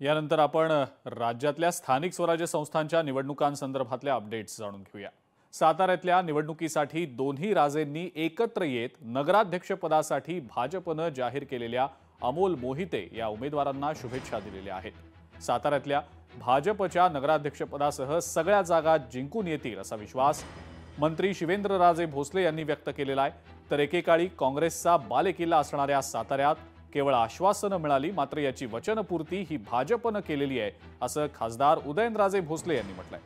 यानंतर आपण राज्यातल्या स्थानिक स्वराज्य संस्थांच्या निवडणुकांसंदर्भातल्या अपडेट्स जाणून घेऊया। साताऱ्यातल्या निवडणुकीसाठी दोन्ही राजेंनी एकत्र येत नगराध्यक्षपदासाठी भाजपनं जाहीर केलेल्या अमोल मोहिते या उमेदवारांना शुभेच्छा दिलेल्या आहेत। साताऱ्यातल्या भाजपच्या नगराध्यक्षपदासह सगळ्या जागा जिंकून येतील असा विश्वास मंत्री शिवेंद्रराजे भोसले यांनी व्यक्त केलेला आहे। तर एकेकाळी काँग्रेसचा बालेकिल्ला असणाऱ्या साताऱ्यात केवळ आश्वासनं मिळाली, मात्र याची वचनपूर्ती ही भाजपनं केलेली आहे असं खासदार उदयनराजे भोसले यांनी म्हटलंय।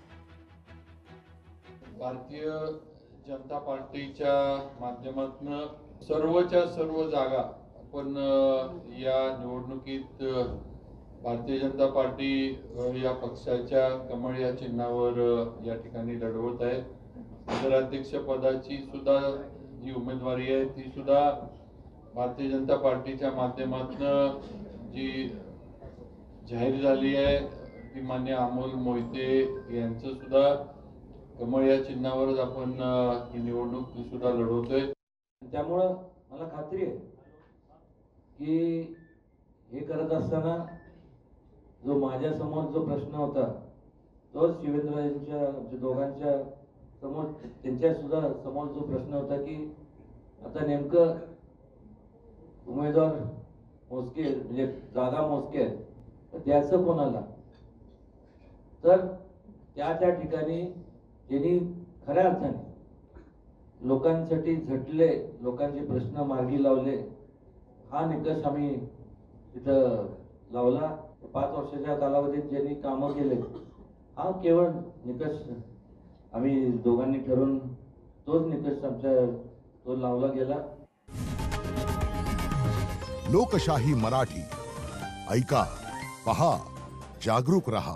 भारतीय जनता पार्टीच्या माध्यमातून सर्वच्या सर्व जागा आपण या निवडणुकीत भारतीय जनता पार्टी या पक्षाच्या कमळ या चिन्हावर या ठिकाणी लढवत आहे। नगराध्यक्ष पदाची सुद्धा जी उमेदवारी आहे ती सुद्धा भारतीय जनता पार्टीच्या माध्यमातून जी जाहीर झाली आहे ती मान्य अमोल मोहिते यांचं सुद्धा कमळ या चिन्हावरच आपण ही निवडणूक सुद्धा लढवतोय। त्यामुळे मला खात्री आहे की हे करत असताना जो माझ्या समोर जो प्रश्न होता तो शिवेंद्रराजांच्या दोघांच्या समोर त्यांच्या सुद्धा समोर जो प्रश्न होता की आता नेमकं उमेदवार मोजके म्हणजे जागा मोजके आहेत द्यायचं कोणाला, तर त्या ठिकाणी ज्यांनी खऱ्या अर्थाने लोकांसाठी झटले, लोकांचे प्रश्न मार्गी लावले, हा निकष आम्ही तिथं लावला। 5 वर्षाच्या कालावधीत ज्यांनी कामं केले हा केवळ निकष आम्ही दोघांनी ठरवून तोच निकष आमच्या तो लावला गेला। लोकशाही मराठी ऐका, पहा, जागरूक रहा।